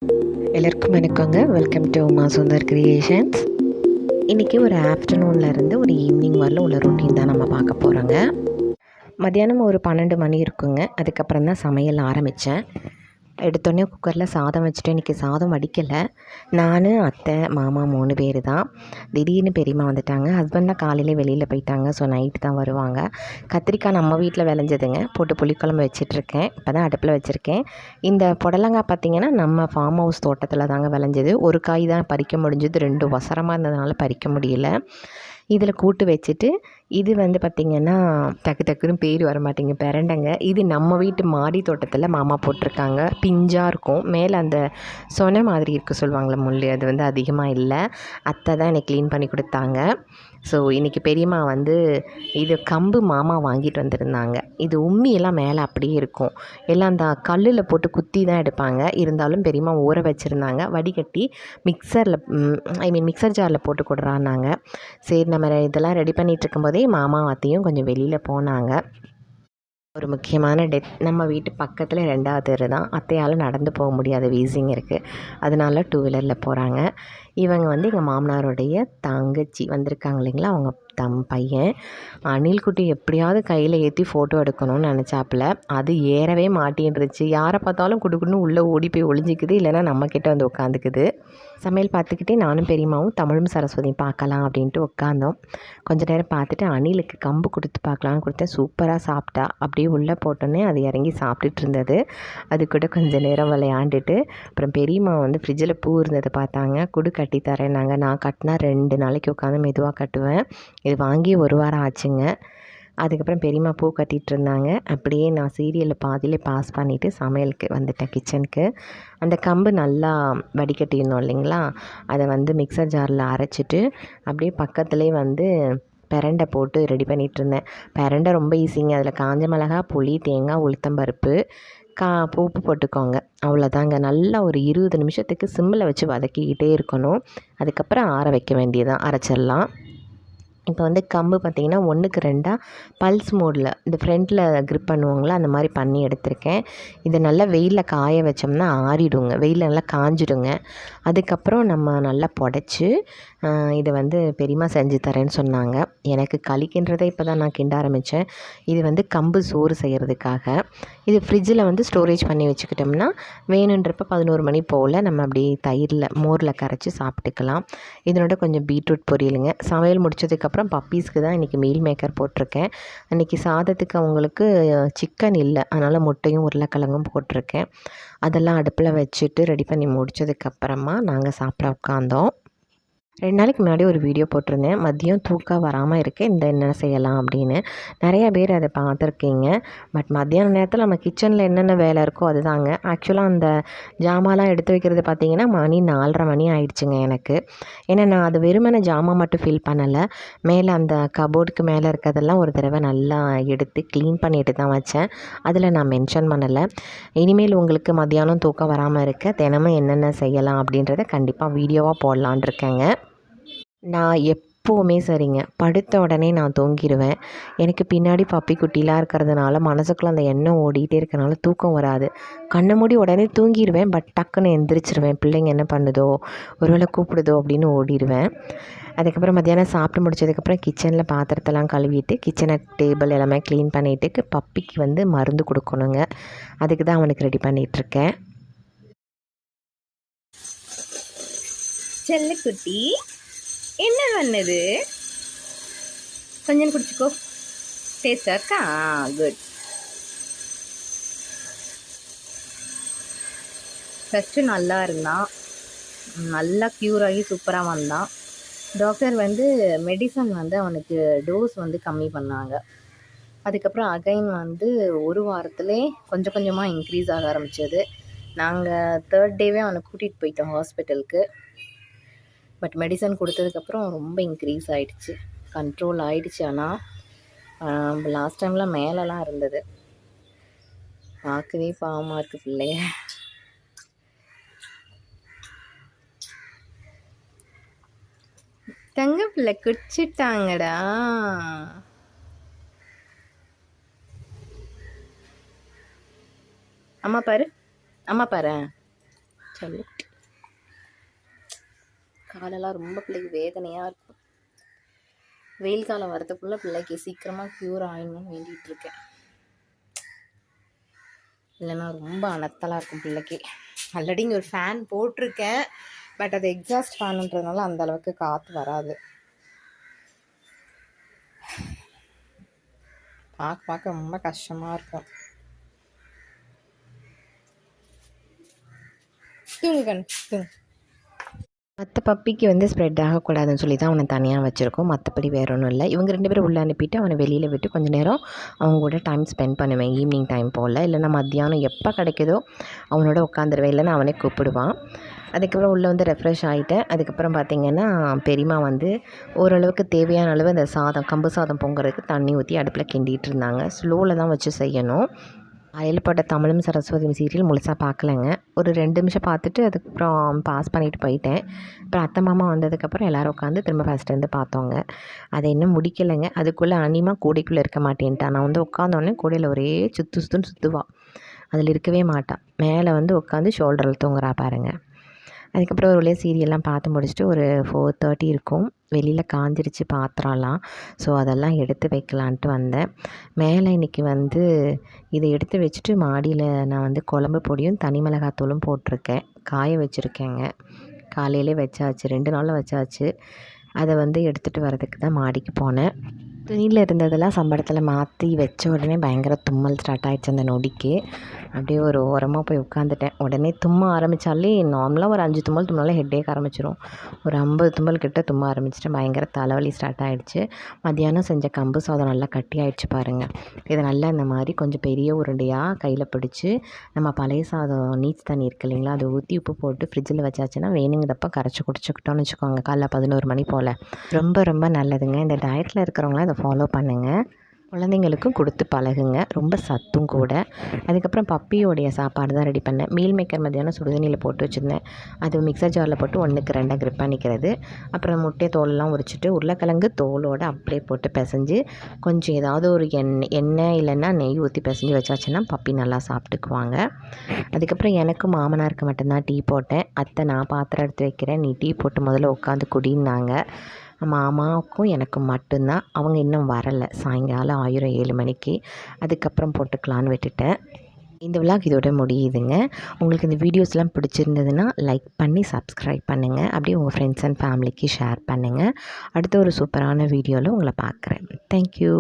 எல்லாருக்கும் வணக்கங்க. Welcome to Uma Sundar creations. இன்றைக்கி ஒரு ஆஃப்டர்நூனில் இருந்து ஒரு ஈவினிங் வரல உள்ள ரொட்டீன் தான் நம்ம பார்க்க போகிறோங்க. மத்தியானம் ஒரு 12 மணி இருக்குங்க. அதுக்கப்புறம் தான் சமையல் ஆரம்பித்தேன். எடுத்தோடனே குக்கரில் சாதம் வச்சுட்டு இன்றைக்கி சாதம் வடிக்கலை. நான், அத்தை, மாமா 3 பேர் தான். திடீர்னு பெரியம்மா வந்துட்டாங்க. ஹஸ்பண்ட்லாம் காலையிலே வெளியில் போயிட்டாங்க. ஸோ நைட்டு தான் வருவாங்க. கத்திரிக்காய் நம்ம வீட்டில் விளைஞ்சதுங்க. போட்டு புளிக்குழம்பு வச்சிட்ருக்கேன். இப்போ தான் அடுப்பில் வச்சுருக்கேன். இந்த புடலங்காய் பார்த்திங்கன்னா நம்ம ஃபார்ம் ஹவுஸ் தோட்டத்தில் தாங்க விளைஞ்சது. ஒரு காய் தான் பறிக்க முடிஞ்சது. 2 ஒசரமாக இருந்ததுனால பறிக்க முடியல. இதில் கூட்டு வச்சுட்டு இது வந்து பார்த்திங்கன்னா டக்கு டக்குன்னு பேர் வர மாட்டேங்க, பெரண்டைங்க. இது நம்ம வீட்டு மாடி தோட்டத்தில் மாமா போட்டிருக்காங்க. பிஞ்சாக இருக்கும். மேலே அந்த சொனை மாதிரி இருக்குது சொல்லுவாங்களே முள், அது வந்து அதிகமாக இல்லை. அத்தை தான் எனக்கு க்ளீன் பண்ணி கொடுத்தாங்க. ஸோ இன்றைக்கி பெரியம்மா வந்து இது கம்பு மாமா வாங்கிட்டு வந்திருந்தாங்க. இது உம்மியெல்லாம் மேலே அப்படியே இருக்கும். எல்லாம் அந்த கல்லில் போட்டு குத்தி தான் எடுப்பாங்க. இருந்தாலும் பெரியம்மா ஊற வச்சுருந்தாங்க. வடிகட்டி மிக்சர் ஜாரில் போட்டு கொடுறான்னாங்க. சரி நம்ம இதெல்லாம் ரெடி பண்ணிகிட்டு இருக்கும்போதே மாமா அத்தையும் கொஞ்சம் வெளியில் போனாங்க. ஒரு முக்கியமான நம்ம வீட்டு பக்கத்தில் 2வது தெரு தான். அத்தையால் நடந்து போக முடியாத வீசிங் இருக்குது. அதனால 2 வீலரில் போகிறாங்க. இவங்க வந்து எங்கள் மாமனாருடைய தங்கச்சி வந்திருக்காங்க இல்லைங்களா, அவங்க பையன் அணில்குட்டி எப்படியாவது கையில் ஏற்றி ஃபோட்டோ எடுக்கணும்னு நினச்சாப்புல. அது ஏறவே மாட்டேன்ருச்சு. யாரை பார்த்தாலும் குடுக்குன்னு உள்ளே ஓடி போய் ஒளிஞ்சிக்குது, இல்லைன்னா நம்மக்கிட்ட வந்து உட்காந்துக்குது. சமையல் பார்த்துக்கிட்டே நானும் பெரியம்மாவும் தமிழும் சரஸ்வதியும் பார்க்கலாம் அப்படின்ட்டு உட்காந்தோம். கொஞ்ச நேரம் பார்த்துட்டு அணிலுக்கு கம்பு கொடுத்து பார்க்கலான்னு கொடுத்தேன். சூப்பராக சாப்பிட்டா. அப்படியே உள்ளே போட்டோன்னே அது இறங்கி சாப்பிட்டுட்டு இருந்தது. அது கூட கொஞ்சம் நேரம் விளையாண்டுட்டு அப்புறம் பெரியம்மா வந்து ஃப்ரிட்ஜில் பூ இருந்ததை பார்த்தாங்க. குடு கட்டி தரேன்னாங்க. நான் கட்டினா 2 நாளைக்கு உட்காந்து மெதுவாக கட்டுவேன். இது வாங்கி 1 வாரம் ஆச்சுங்க. அதுக்கப்புறம் பெரியம்மா பூ கட்டிகிட்டு இருந்தாங்க. அப்படியே நான் சீரியலில் பாதியிலே பாஸ் பண்ணிவிட்டு சமையலுக்கு வந்துட்டேன், கிச்சனுக்கு. அந்த கம்பு நல்லா வடிகட்டிடணும் இல்லைங்களா, அதை வந்து மிக்சர் ஜாரில் அரைச்சிட்டு அப்படியே பக்கத்துலேயே வந்து பெரண்டை போட்டு ரெடி பண்ணிகிட்ருந்தேன். பெரண்டை ரொம்ப ஈஸிங்க. அதில் காஞ்ச மிளகா, புளி, தேங்காய், உளுத்தம்பருப்பு, உப்பு போட்டுக்கோங்க. அவ்வளோதாங்க. நல்லா ஒரு 20 நிமிஷத்துக்கு சிம்மில் வச்சு வதக்கிக்கிட்டே இருக்கணும். அதுக்கப்புறம் ஆற வைக்க வேண்டியதான், அரைச்சிடலாம். இப்போ வந்து கம்பு பார்த்திங்கன்னா 1க்கு 2 பல்ஸ் மோடில் இந்த ஃப்ரண்ட்டில் க்ரிப் பண்ணுவாங்களா, அந்த மாதிரி பண்ணி எடுத்திருக்கேன். இதை நல்லா வெயிலில் காய வச்சோம்னா ஆறிடுங்க. வெயிலில் நல்லா காஞ்சிடுங்க. அதுக்கப்புறம் நம்ம நல்லா புடச்சி இதை வந்து பெரியம்மா செஞ்சு தரேன்னு சொன்னாங்க. எனக்கு களிக்கின்றதை இப்போ தான் நான் கிண்ட ஆரம்பித்தேன். இது வந்து கம்பு சோறு செய்கிறதுக்காக. இது ஃப்ரிட்ஜில் வந்து ஸ்டோரேஜ் பண்ணி வச்சுக்கிட்டோம்னா வேணுன்றப்ப 11 மணி போல் நம்ம அப்படியே தயிரில் மோரில் கரைச்சி சாப்பிட்டுக்கலாம். இதனோட கொஞ்சம் பீட்ரூட் பொரியலுங்க. சமையல் முடிச்சதுக்கப்புறம் பப்பீஸ்க்கு தான் இன்றைக்கி மீல் மேக்கர் போட்டிருக்கேன். அன்றைக்கி சாதத்துக்கு அவங்களுக்கு சிக்கன் இல்லை, அதனால் முட்டையும் உருளைக்கிழங்கும் போட்டிருக்கேன். அதெல்லாம் அடுப்பில் வச்சுட்டு ரெடி பண்ணி முடித்ததுக்கப்புறமா நாங்கள் சாப்பிட உட்காந்தோம். 2 நாளைக்கு முன்னாடி ஒரு வீடியோ போட்டிருந்தேன். மதியம் தூக்கம் வராமல் இருக்க என்ன செய்யலாம் அப்படின்னு. நிறையா பேர் அதை பார்த்துருக்கீங்க. பட் மத்தியான நேரத்தில் நம்ம கிச்சனில் என்னென்ன வேலை இருக்கோ அதுதாங்க. ஆக்சுவலாக அந்த ஜாமான்லாம் எடுத்து வைக்கிறது பார்த்திங்கன்னா மணி 4:30 மணி ஆயிடுச்சுங்க எனக்கு. ஏன்னா நான் அது வெறுமனே ஜாமான் மட்டும் ஃபில் பண்ணலை. மேலே அந்த கபோர்டுக்கு மேலே இருக்கிறதெல்லாம் ஒரு தடவை நல்லா எடுத்து க்ளீன் பண்ணிட்டு தான் வச்சேன். அதில் நான் மென்ஷன் பண்ணலை. இனிமேல் உங்களுக்கு மத்தியானம் தூக்கம் வராமல் இருக்க தினமும் என்னென்ன செய்யலாம் அப்படின்றத கண்டிப்பாக வீடியோவாக போடலான் இருக்கேங்க. நான் எப்போவுமே சரிங்க, படுத்த உடனே நான் தூங்கிடுவேன். எனக்கு பின்னாடி பப்பி குட்டிலாம் இருக்கிறதுனால மனசுக்குள்ளே அந்த எண்ணம் ஓடிக்கிட்டே இருக்கிறனால தூக்கம் வராது. கண்ணை மூடி உடனே தூங்கிடுவேன். பட் டக்குன்னு எந்திரிச்சிருவேன். பிள்ளைங்க என்ன பண்ணுதோ, ஒருவேளை கூப்பிடுதோ அப்படின்னு ஓடிடுவேன். அதுக்கப்புறம் மத்தியானம் சாப்பிட்டு முடிச்சதுக்கப்புறம் கிச்சனில் பாத்திரத்தெல்லாம் கழுவிட்டு கிச்சனை டேபிள் எல்லாமே க்ளீன் பண்ணிவிட்டு பப்பிக்கு வந்து மருந்து கொடுக்கணுங்க. அதுக்கு தான் அவனுக்கு ரெடி பண்ணிகிட்ருக்கேன். செல்லக்குட்டி என்ன பண்ணது? கொஞ்சம் குடிச்சுக்கோ. டேஸ்டா இருக்கா? குட். ஃபஸ்ட்டு நல்லா இருந்தான். நல்லா க்யூர் ஆகி சூப்பராக வந்தான். டாக்டர் வந்து மெடிசன் வந்து அவனுக்கு டோஸ் வந்து கம்மி பண்ணாங்க. அதுக்கப்புறம் அகைன் வந்து 1 வாரத்திலே கொஞ்சம் கொஞ்சமாக இன்க்ரீஸ் ஆக ஆரம்பித்தது. நாங்கள் 3rd டேவே அவனை கூட்டிகிட்டு போயிட்டோம் ஹாஸ்பிட்டலுக்கு. பட் மெடிசன் கொடுத்ததுக்கப்புறம் ரொம்ப இன்க்ரீஸ் ஆகிடுச்சு, கண்ட்ரோல் ஆகிடுச்சு. ஆனால் லாஸ்ட் டைம்லாம் மேலெலாம் இருந்தது. பார்க்கவே பாவமாக இருக்குது பிள்ளைய. தங்க பிள்ளை குடிச்சிட்டாங்கடா. அம்மா பாரு, அம்மா பாரு. சொல்லு. காலெல்லாம் ரொம்ப பிள்ளைக்கு வேதனையாக இருக்கும். வெயில் காலம் வரதுக்குள்ளே பிள்ளைக்கு சீக்கிரமாக க்யூர் ஆகணும்னு வேண்டிகிட்டு இருக்கேன். இல்லைன்னா ரொம்ப அனத்தலாக இருக்கும் பிள்ளைக்கு. ஆல்ரெடி இங்கே ஒரு ஃபேன் போட்டிருக்கேன், பட் அது எக்ஸாஸ்ட் ஃபேனுன்றதுனால அந்த அளவுக்கு காற்று வராது. பார்க்க ரொம்ப கஷ்டமாக இருக்கும். மற்ற பப்பிக்கு வந்து ஸ்ப்ரெட் ஆகக்கூடாதுன்னு சொல்லி தான் அவனை தனியாக வச்சுருக்கோம். மற்றபடி வேறு ஒன்றும் இல்லை. இவங்க 2 பேரும் உள்ளே அனுப்பிட்டு அவனை வெளியில் விட்டு கொஞ்சம் நேரம் அவங்க கூட டைம் ஸ்பெண்ட் பண்ணுவேன். ஈவினிங் டைம் போல், இல்லைன்னா மத்தியானம் எப்போ கிடைக்குதோ அவனோட உட்காந்துருவேன், இல்லைன்னா அவனே கூப்பிடுவான். அதுக்கப்புறம் உள்ளே வந்து ரெஃப்ரெஷ் ஆகிட்டேன். அதுக்கப்புறம் பார்த்திங்கன்னா பெரியம்மா வந்து ஓரளவுக்கு தேவையான அளவு அந்த கம்பு சாதம் பொங்குறதுக்கு தண்ணி ஊற்றி அடுப்பில் கிண்டிகிட்டு இருந்தாங்க. ஸ்லோவில் தான் வச்சு செய்யணும். அயல்பட்ட தமிழும் சரஸ்வதியும் சீரியல் முழுசாக பார்க்கலங்க. ஒரு 2 நிமிஷம் பார்த்துட்டு அதுக்கப்புறம் பாஸ் பண்ணிவிட்டு போயிட்டேன். அப்புறம் அத்தை மாமா வந்ததுக்கப்புறம் எல்லோரும் உட்காந்து திரும்ப ஃபஸ்ட்லேருந்து பார்த்தோங்க. அதை இன்னும் முடிக்கலைங்க. அதுக்குள்ளே அனிமா கூடைக்குள்ளே இருக்க மாட்டேன்ட்டான். நான் வந்து உட்காந்தோடனே கூடையில் ஒரே சுற்றுன்னு சுற்றுவா. அதில் இருக்கவே மாட்டான். மேலே வந்து உட்காந்து ஷோல்டரில் தூங்குறா பாருங்கள். அதுக்கப்புறம் ஒரு வழியாக சீரியல்லாம் பார்த்து முடிச்சுட்டு ஒரு 4:30 இருக்கும். வெளியில் காஞ்சிருச்சு பாத்திரம்லாம். ஸோ அதெல்லாம் எடுத்து வைக்கலான்ட்டு வந்தேன். மேலே இன்றைக்கி வந்து இதை எடுத்து வச்சுட்டு மாடியில் நான் வந்து குழம்பு பொடியும் தனி மிளகாத்தூளும் போட்டிருக்கேன். காய வச்சுருக்கேங்க. காலையிலே வச்சாச்சு, 2 நாளில் வச்சாச்சு. அதை வந்து எடுத்துகிட்டு வரதுக்கு தான் மாடிக்கு போனேன். துணியில் இருந்ததெல்லாம் சம்பளத்தில் மாற்றி வச்ச உடனே பயங்கர தும்மல் ஸ்டார்ட் ஆகிடுச்சு அந்த நொடிக்கு. அப்படியே ஒரு ஓரமாக போய் உட்காந்துட்டேன். உடனே தும்ம ஆரம்பித்தாலே நார்மலாக ஒரு 5 தும்மல் தும்னாலே ஹெட்டேக் ஆரம்பிச்சிடும். ஒரு 50 தும்மல் கிட்ட தும்ம ஆரம்பிச்சிட்டேன். பயங்கர தலைவலி ஸ்டார்ட் ஆகிடுச்சு. மத்தியானம் செஞ்ச கம்பு சாதம் நல்லா கட்டி ஆகிடுச்சு பாருங்கள். இதை நல்லா இந்த மாதிரி கொஞ்சம் பெரிய உருண்டையாக கையில் பிடிச்சி நம்ம பழைய சாதம் நீச் தண்ணி இருக்கு இல்லைங்களா, அதை ஊற்றி உப்பு போட்டு ஃப்ரிட்ஜில் வச்சாச்சுன்னா வேணுங்கிறப்ப கரைச்சி குடிச்சுக்கிட்டோன்னு வச்சுக்கோங்க. காலைல 11 மணி போல். ரொம்ப ரொம்ப நல்லதுங்க. இந்த டயட்டில் இருக்கிறவங்களாம் இதை ஃபாலோ பண்ணுங்கள். குழந்தைங்களுக்கும் கொடுத்து பழகுங்க. ரொம்ப சத்தும் கூட. அதுக்கப்புறம் பப்பியோடைய சாப்பாடு தான் ரெடி பண்ணேன். மீல் மேக்கர் மத்தியானம் சுடுதண்ணியில் போட்டு வச்சுருந்தேன். அது மிக்சர் ஜாரில் போட்டு 1க்கு 2 கிரிப் பண்ணிக்கிறது. அப்புறம் முட்டை தோலெல்லாம் உரிச்சிட்டு உருளைக்கிழங்கு தோலோடு அப்படியே போட்டு பிசைஞ்சு கொஞ்சம் ஏதாவது ஒரு எண்ணெய் இல்லைன்னா நெய் ஊற்றி பிசைஞ்சு வச்சாச்சுன்னா பப்பி நல்லா சாப்பிட்டுக்குவாங்க. அதுக்கப்புறம் எனக்கும் மாமனாருக்கு மட்டும்தான் டீ போட்டேன். அத்தை நான் பாத்திரம் எடுத்து வைக்கிறேன், நீ டீ போட்டு முதல்ல உட்காந்து குடின்னாங்க. மாமாவுக்கும் எனக்கும் மட்டும்தான். அவங்க இன்னும் வரலை. சாயங்காலம் 7 மணிக்கு. அதுக்கப்புறம் போட்டுக்கலான்னு விட்டுட்டேன். இந்த விலாக் இதோட முடியுதுங்க. உங்களுக்கு இந்த வீடியோஸ்லாம் பிடிச்சிருந்ததுன்னா லைக் பண்ணி சப்ஸ்கிரைப் பண்ணுங்கள். அப்படியே உங்கள் ஃப்ரெண்ட்ஸ் அண்ட் ஃபேமிலிக்கு ஷேர் பண்ணுங்கள். அடுத்த ஒரு சூப்பரான வீடியோவில் உங்களை பார்க்குறேன். தேங்க்யூ.